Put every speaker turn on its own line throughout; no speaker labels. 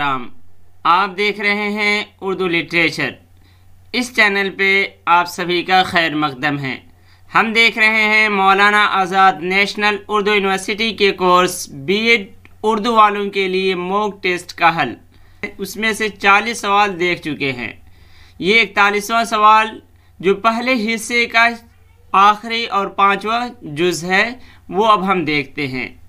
राम। आप देख रहे हैं उर्दू लिटरेचर। इस चैनल पे आप सभी का खैर मकदम है। हम देख रहे हैं मौलाना आज़ाद नेशनल उर्दू यूनिवर्सिटी के कोर्स बीएड उर्दू वालों के लिए मॉक टेस्ट का हल। उसमें से 40 सवाल देख चुके हैं। ये 41वां सवाल जो पहले हिस्से का आखिरी और 5वां जुज़ है वो अब हम देखते हैं।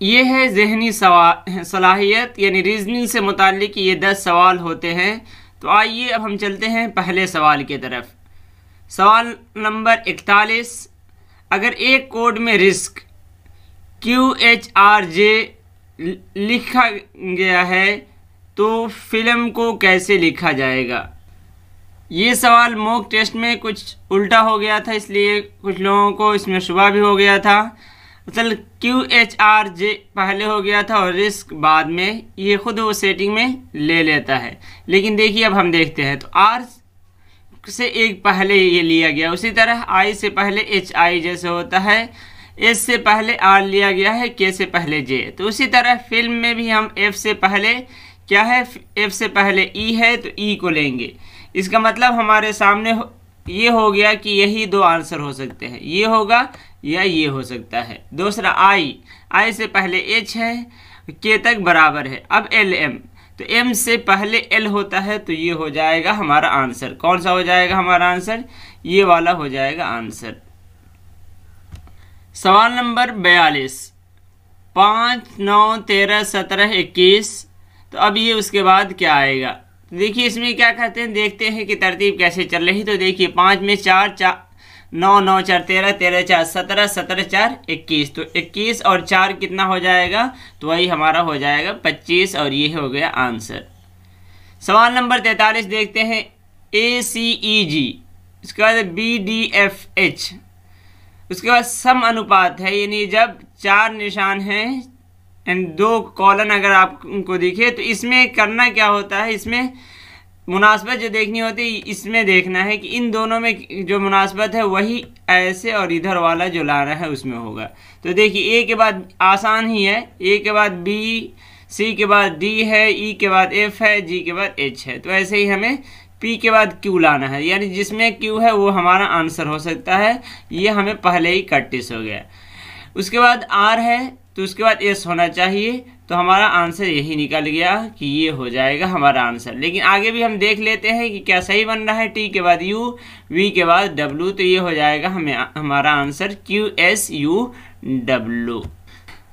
ये है ज़हनी सलाहियत यानी रीजनिंग से मुताल्लिक ये 10 सवाल होते हैं। तो आइए अब हम चलते हैं पहले सवाल की तरफ। सवाल नंबर 41, अगर एक कोड में रिस्क QHRJ लिखा गया है तो फिल्म को कैसे लिखा जाएगा। ये सवाल मॉक टेस्ट में कुछ उल्टा हो गया था, इसलिए कुछ लोगों को इसमें शुबा भी हो गया था। असल QHRJ पहले हो गया था और रिस्क बाद में, ये खुद वो सेटिंग में ले लेता है। लेकिन देखिए अब हम देखते हैं तो R से एक पहले ये लिया गया, उसी तरह I से पहले HI जैसे होता है, S से पहले R लिया गया है, K से पहले J। तो उसी तरह फिल्म में भी हम F से पहले क्या है, F से पहले E है तो E को लेंगे। इसका मतलब हमारे सामने ये हो गया कि यही दो आंसर हो सकते हैं, ये होगा या ये हो सकता है। दूसरा I से पहले H है, K तक बराबर है। अब LM, तो M से पहले L होता है तो ये हो जाएगा हमारा आंसर। कौन सा हो जाएगा हमारा आंसर, ये वाला हो जाएगा आंसर। सवाल नंबर 42, 5, 9, 13, 17, 21। तो अब ये उसके बाद क्या आएगा, देखिए इसमें क्या कहते हैं, देखते हैं कि तरतीब कैसे चल रही। तो देखिए 5 में 4, 9, 9, 4, 13, 13, 4, 17, 17, 4, 21। तो 21 और 4 कितना हो जाएगा, तो वही हमारा हो जाएगा 25 और ये हो गया आंसर। सवाल नंबर 43 देखते हैं, ACEG, इसके बाद BDFH, उसके बाद सम अनुपात है, यानी जब 4 निशान हैं एंड 2 कॉलन अगर आपको दिखे तो इसमें करना क्या होता है, इसमें मुनासबत जो देखनी होती है, इसमें देखना है कि इन दोनों में जो मुनासबत है वही ऐसे और इधर वाला जो लाना है उसमें होगा। तो देखिए A के बाद आसान ही है, A के बाद B, C के बाद D है, E के बाद F है, G के बाद H है। तो ऐसे ही हमें P के बाद Q लाना है, यानी जिसमें Q है वो हमारा आंसर हो सकता है। ये हमें पहले ही कट्टिस हो गया। उसके बाद R है तो उसके बाद S होना चाहिए, तो हमारा आंसर यही निकल गया कि ये हो जाएगा हमारा आंसर। लेकिन आगे भी हम देख लेते हैं कि क्या सही बन रहा है। T के बाद U, V के बाद W, तो ये हो जाएगा हमारा आंसर QSUW।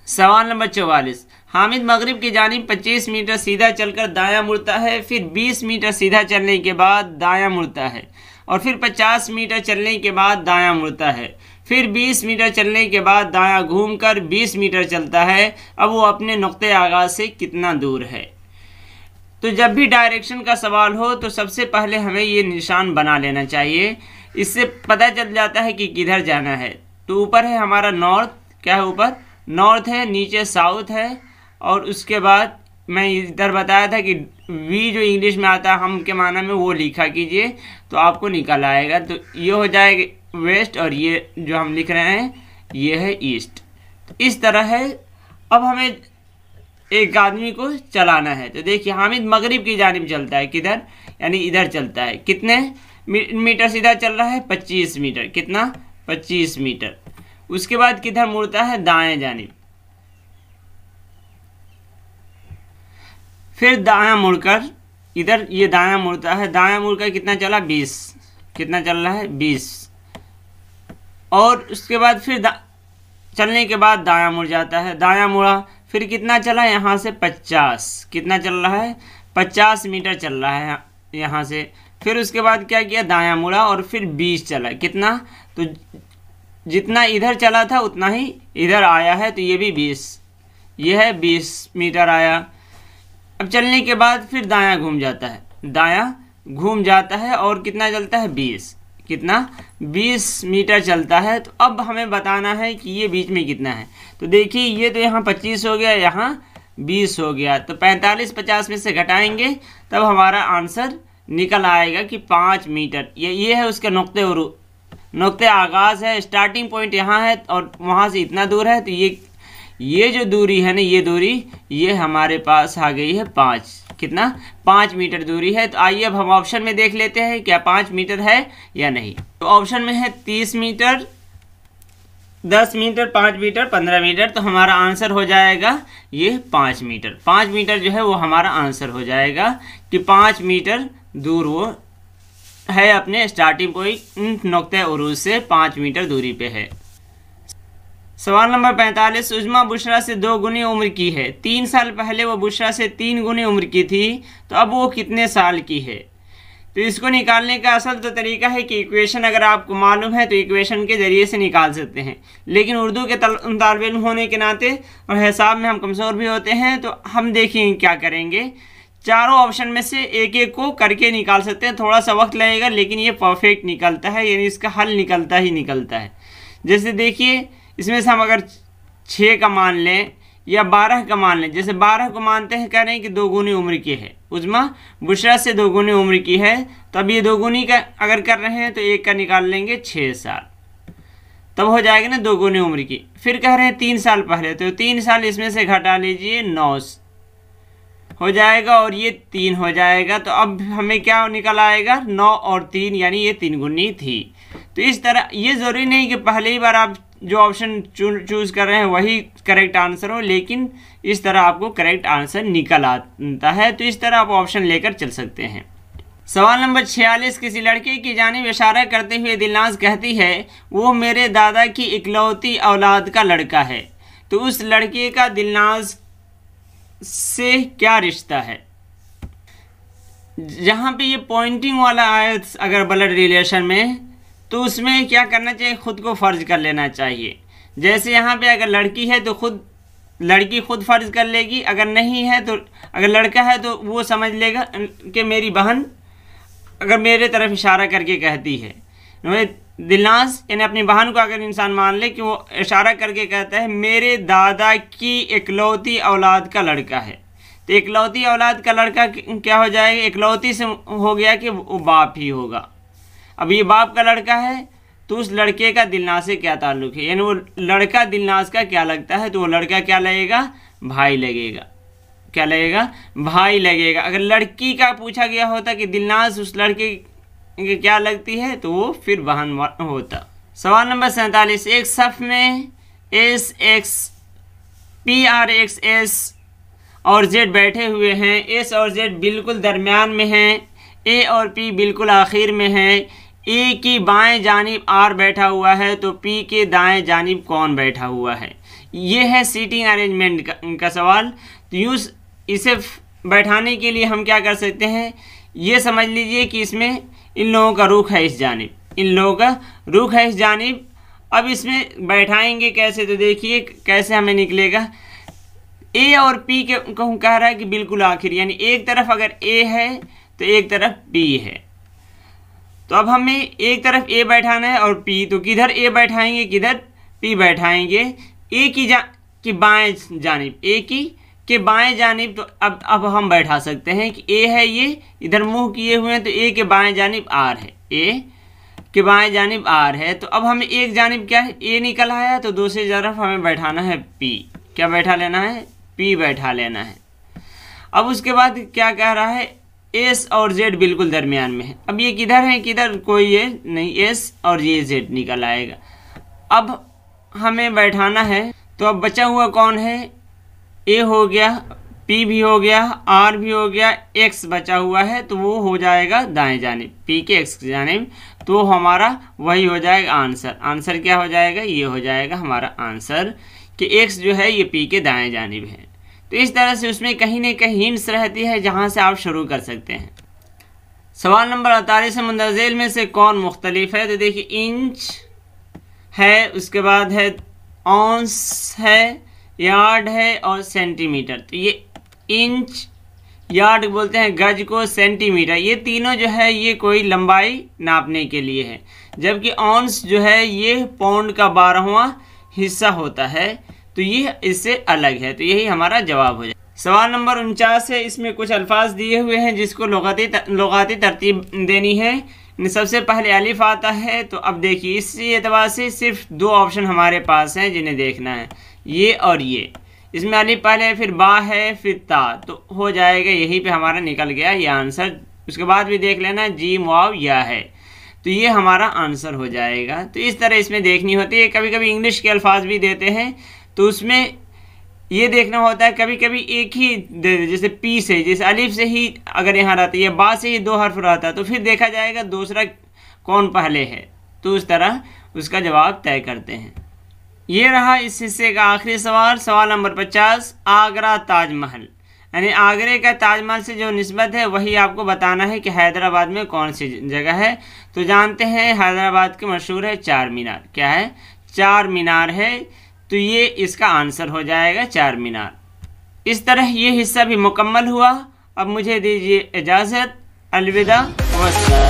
सवाल नंबर 44, हामिद मगरिब की जानिब 25 मीटर सीधा चलकर दायां मुड़ता है, फिर 20 मीटर सीधा चलने के बाद दायां मुड़ता है, और फिर 50 मीटर चलने के बाद दायां मुड़ता है, फिर 20 मीटर चलने के बाद दायां घूमकर 20 मीटर चलता है। अब वो अपने नुक्ते आगाज से कितना दूर है। तो जब भी डायरेक्शन का सवाल हो तो सबसे पहले हमें ये निशान बना लेना चाहिए, इससे पता चल जाता है कि किधर जाना है। तो ऊपर है हमारा नॉर्थ, क्या है ऊपर नॉर्थ है, नीचे साउथ है, और उसके बाद मैं इधर बताया था कि V जो इंग्लिश में आता है हम के माना में वो लिखा कीजिए तो आपको निकल आएगा। तो ये हो जाएगा वेस्ट और ये जो हम लिख रहे हैं ये है ईस्ट। तो इस तरह है। अब हमें एक आदमी को चलाना है। तो देखिए हामिद मगरिब की जानिब चलता है, किधर यानी इधर चलता है। कितने मीटर सीधा चल रहा है, 25 मीटर। कितना, 25 मीटर। उसके बाद किधर मुड़ता है, दाएं जानिब। फिर दायां मुड़कर इधर ये दायां मुड़ता है, दायां मुड़कर कितना चला, 20। कितना चल रहा है, 20। और उसके बाद फिर चलने के बाद दायां मुड़ जाता है, दायां मुड़ा, फिर कितना चला यहाँ से 50। कितना चल रहा है, 50 मीटर चल रहा है यहाँ से। फिर उसके बाद क्या किया, दायां मुड़ा और फिर 20 चला। कितना, तो जितना इधर चला था उतना ही इधर आया है, तो ये भी 20, ये है 20 मीटर आया। अब चलने के बाद फिर दायां घूम जाता है, दायां घूम जाता है और कितना चलता है, 20। कितना, 20 मीटर चलता है। तो अब हमें बताना है कि ये बीच में कितना है। तो देखिए ये तो यहाँ 25 हो गया, यहाँ 20 हो गया। तो 45 50 में से घटाएंगे तब हमारा आंसर निकल आएगा कि 5 मीटर। ये है उसका नुक्ते आगाज़ है, स्टार्टिंग पॉइंट यहाँ है और वहाँ से इतना दूर है। तो ये जो दूरी है ना, ये दूरी ये हमारे पास आ गई है 5, कितना 5 मीटर दूरी है। तो आइए अब हम ऑप्शन में देख लेते हैं क्या 5 मीटर है या नहीं। तो ऑप्शन में है 30 मीटर, 10 मीटर, 5 मीटर, 15 मीटर। तो हमारा आंसर हो जाएगा ये 5 मीटर। 5 मीटर जो है वो हमारा आंसर हो जाएगा कि 5 मीटर दूर वो है अपने स्टार्टिंग पॉइंट नुक्ते उरूज से 5 मीटर दूरी पे है। सवाल नंबर 45, उज़्मा बुशरा से 2 गुनी उम्र की है। 3 साल पहले वो बुशरा से 3 गुनी उम्र की थी, तो अब वो कितने साल की है। तो इसको निकालने का असल तो तरीका है कि इक्वेशन अगर आपको मालूम है तो इक्वेशन के ज़रिए से निकाल सकते हैं, लेकिन उर्दू के तालिब इल्म होने के नाते और हिसाब में हम कमज़ोर भी होते हैं, तो हम देखिए क्या करेंगे। चारों ऑप्शन में से एक एक को करके निकाल सकते हैं। थोड़ा सा वक्त लगेगा लेकिन ये परफेक्ट निकलता है, यानी इसका हल निकलता ही निकलता है। जैसे देखिए इसमें से हम अगर 6 का मान लें या 12 का मान लें। जैसे 12 को मानते हैं, कह रहे हैं कि 2 गुनी उम्र की है, उज़्मा बुशरा से 2 गुनी उम्र की है। तो अब ये 2 गुनी का अगर कर रहे हैं तो एक का निकाल लेंगे 6 साल, तब हो जाएगा ना 2 गुनी उम्र की। फिर कह रहे हैं 3 साल पहले, तो 3 साल इसमें से घटा लीजिए, 9 हो जाएगा और ये 3 हो जाएगा। तो अब हमें क्या निकल आएगा, 9 और 3 यानी ये 3 गुनी थी। तो इस तरह ये ज़रूरी नहीं कि पहले ही बार आप जो ऑप्शन चूज़ कर रहे हैं वही करेक्ट आंसर हो, लेकिन इस तरह आपको करेक्ट आंसर निकल आता है। तो इस तरह आप ऑप्शन लेकर चल सकते हैं। सवाल नंबर 46, किसी लड़के की जानिब इशारा करते हुए दिलनाज कहती है वो मेरे दादा की इकलौती औलाद का लड़का है। तो उस लड़के का दिलनाज से क्या रिश्ता है। जहाँ पे ये पॉइंटिंग वाला आए अगर ब्लड रिलेशन में, तो उसमें क्या करना चाहिए, खुद को फ़र्ज कर लेना चाहिए। जैसे यहाँ पे अगर लड़की है तो लड़की खुद फ़र्ज कर लेगी, अगर नहीं है तो अगर लड़का है तो वो समझ लेगा कि मेरी बहन अगर मेरे तरफ इशारा करके कहती है। दिलनाज यानी अपनी बहन को अगर इंसान मान ले कि वो इशारा करके कहता है मेरे दादा की इकलौती औलाद का लड़का है, तो इकलौती औलाद का लड़का क्या हो जाएगा, इकलौती से हो गया कि वो बाप ही होगा। अब ये बाप का लड़का है तो उस लड़के का दिलनाज से क्या ताल्लुक़ है, यानी वो लड़का दिलनाज का क्या लगता है, तो वो लड़का क्या लगेगा, भाई लगेगा। क्या लगेगा, भाई लगेगा। अगर लड़की का पूछा गया होता कि दिलनाज उस लड़के की क्या लगती है, तो वो फिर बहन होता। सवाल नंबर 47, एक सफ़ में S x P R x S और जेड बैठे हुए हैं। एस और जेड बिल्कुल दरमियान में हैं, ए और पी बिल्कुल आखिर में है। ए की बाएं जानिब आर बैठा हुआ है, तो पी के दाएं जानिब कौन बैठा हुआ है। ये है सीटिंग अरेंजमेंट का सवाल। तो यूँ इसे बैठाने के लिए हम क्या कर सकते हैं, ये समझ लीजिए कि इसमें इन लोगों का रुख है इस जानिब, इन लोगों का रुख है इस जानिब। अब इसमें बैठाएंगे कैसे, तो देखिए कैसे हमें निकलेगा। ए और पी के को कह रहा है कि बिल्कुल आखिर, यानी एक तरफ अगर ए है तो एक तरफ पी है। तो अब हमें एक तरफ ए बैठाना है और पी, तो किधर ए बैठाएंगे किधर पी बैठाएंगे। ए की बाएं जानिब, ए की के बाएं जानिब। तो अब हम बैठा सकते हैं कि ए है ये इधर मुंह किए हुए हैं, तो ए के बाएं जानिब आर है, ए के बाएं जानिब आर है। तो अब हमें एक जानिब क्या है, ए निकल आया, तो दूसरी तरफ हमें बैठाना है पी। क्या बैठा लेना है, पी बैठा लेना है। अब उसके बाद क्या कह रहा है, एस और जेड बिल्कुल दरमियान में है। अब ये किधर है, किधर कोई ये नहीं, एस और ये जेड निकल आएगा। अब हमें बैठाना है, तो अब बचा हुआ कौन है, ए हो गया, पी भी हो गया, आर भी हो गया, एक्स बचा हुआ है, तो वो हो जाएगा दाएं जानिब, पी के एक्स जानिब। तो हमारा वही हो जाएगा आंसर। आंसर क्या हो जाएगा, ये हो जाएगा हमारा आंसर कि एक्स जो है ये पी के दाएं जानिब है। तो इस तरह से उसमें कहीं ना कहीं हिंट्स रहती है जहाँ से आप शुरू कर सकते हैं। सवाल नंबर 48 है, मुंदरजेल में से कौन मुख्तलिफ है। तो देखिए इंच है, उसके बाद है औंस है, यार्ड है और सेंटीमीटर। तो ये इंच, यार्ड बोलते हैं गज को, सेंटीमीटर ये तीनों जो है ये कोई लंबाई नापने के लिए है, जबकि औंस जो है ये पाउंड का 12वां हिस्सा होता है, तो ये इससे अलग है। तो यही हमारा जवाब हो जाए। सवाल नंबर 49 है, इसमें कुछ अल्फाज दिए हुए हैं जिसको लुगाती तरतीब देनी है। सबसे पहले अलिफ आता है, तो अब देखिए इसी एतबार से सिर्फ 2 ऑप्शन हमारे पास हैं जिन्हें देखना है। ये और ये, इसमें अलिफ पहले है, फिर बा है, फिर ता, तो हो जाएगा, यहीं पे हमारा निकल गया ये आंसर। उसके बाद भी देख लेना जीम वाव या है, तो ये हमारा आंसर हो जाएगा। तो इस तरह इसमें देखनी होती है। कभी कभी इंग्लिश के अल्फाज भी देते हैं तो उसमें ये देखना होता है, कभी कभी एक ही दे दे, जैसे पी से, जैसे अलिफ से ही अगर यहाँ रहता है या बा से ही 2 हर्फ रहता है तो फिर देखा जाएगा दूसरा कौन पहले है, तो उस तरह उसका जवाब तय करते हैं। ये रहा इस हिस्से का आखिरी सवाल, सवाल नंबर 50। आगरा ताजमहल, यानी आगरे का ताजमहल से जो निस्बत है वही आपको बताना है कि हैदराबाद में कौन सी जगह है। तो जानते हैं हैदराबाद के मशहूर है चार मीनार, क्या है, चार मीनार है, तो ये इसका आंसर हो जाएगा चार मीनार। इस तरह ये हिस्सा भी मुकम्मल हुआ। अब मुझे दीजिए इजाज़त, अलविदा, नमस्कार।